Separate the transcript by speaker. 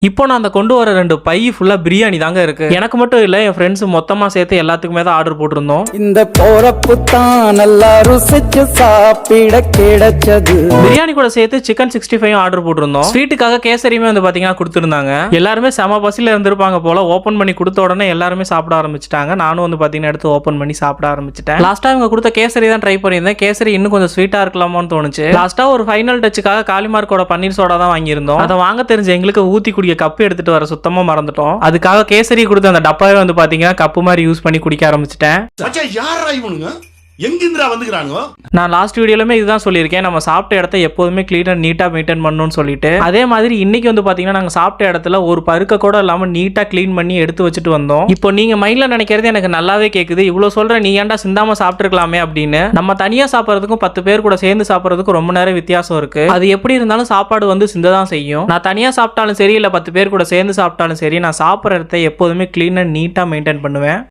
Speaker 1: இப்போ நான் அந்த கொண்டு வர 2 பை ஃபுல்லா பிரியாணி தாங்க இருக்கு. எனக்கு மட்டும் இல்ல, என் ஃப்ரெண்ட்ஸ் மொத்தமா சேர்த்து எல்லாத்துக்குமே தான் ஆர்டர் போட்டிருந்தோம்.
Speaker 2: இந்த போறப்பு தான் நல்லா ருசிச்சு சாப்பிட கிடைச்சது.
Speaker 1: பிரியாணி கூட சேர்த்து சிக்கன் 65 ஆர்டர் போட்டிருந்தோம். ஸ்வீட்டுக்காக கேசரியுமே வந்து பாத்தீங்கன்னா கொடுத்துருந்தாங்க. எல்லாருமே செம பசில இருந்திருப்பாங்க போல. ஓபன் பண்ணி கொடுத்த உடனே எல்லாருமே சாப்பிட ஆரம்பிச்சிட்டாங்க. நானும் வந்து பாத்தீங்கன்னா எடுத்து ஓபன் பண்ணி சாப்பிட ஆரம்பிச்சிட்டேன். லாஸ்டா இவங்க கொடுத்த கேசரி தான் ட்ரை பண்ணியிருந்தேன். கேசரி இன்னும் கொஞ்சம் ஸ்வீட்டா இருக்கலாமோன்னு தோணுச்சு. லாஸ்டா ஒரு ஃபைனல் டச்சுக்காக காளிமார்க்கோட பன்னீர் சோடா தான் வாங்கியிருந்தோம். அதை வாங்க தெரிஞ்ச எங்களுக்கு ஊத்தி குடிக்க கப்பு எடுத்துட்டு வர சுத்தமா மறந்துட்டோம். அதுக்காக கேசரி கொடுத்த அந்த டப்பாவே வந்து பாத்தீங்கன்னா கப்பு மாதிரி யூஸ் பண்ணி குடிக்க ஆரம்பிச்சிட்டேன். நான் லாஸ்ட் வீடியோலமே இதுதான் சொல்லியிருக்கேன், நம்ம சாப்பிட்ட இடத்த எப்போதுமே கிளீன் அண்ட் நீட்டா மெயின்டைன் பண்ணணும்னு சொல்லிட்டு. அதே மாதிரி இன்னைக்கு வந்து பாத்தீங்கன்னா நாங்க சாப்பிட்ட இடத்துல ஒரு பருக்க கூட இல்லாம நீட்டா கிளீன் பண்ணி எடுத்து வச்சுட்டு வந்தோம். இப்போ நீங்க மைண்ட்ல நினைக்கிறது எனக்கு நல்லாவே கேக்குது. இவ்வளவு சொல்ற நீ ஏன்டா சிந்தாம சாப்பிட்டுருக்கலாமே அப்படின்னு. நம்ம தனியா சாப்பிட்றதுக்கும் 10 பேர் கூட சேர்ந்து சாப்பிட்றதுக்கும் ரொம்ப நேரம் வித்தியாசம் இருக்கு. அது எப்படி இருந்தாலும் சாப்பாடு வந்து சிந்ததான் செய்யும். நான் தனியா சாப்பிட்டாலும் சரி, இல்ல 10 பேர் கூட சேர்ந்து சாப்பிட்டாலும் சரி, நான் சாப்பிட்ற இடத்த எப்போதுமே கிளீன் அண்ட் நீட்டா மெயின்டைன் பண்ணுவேன்.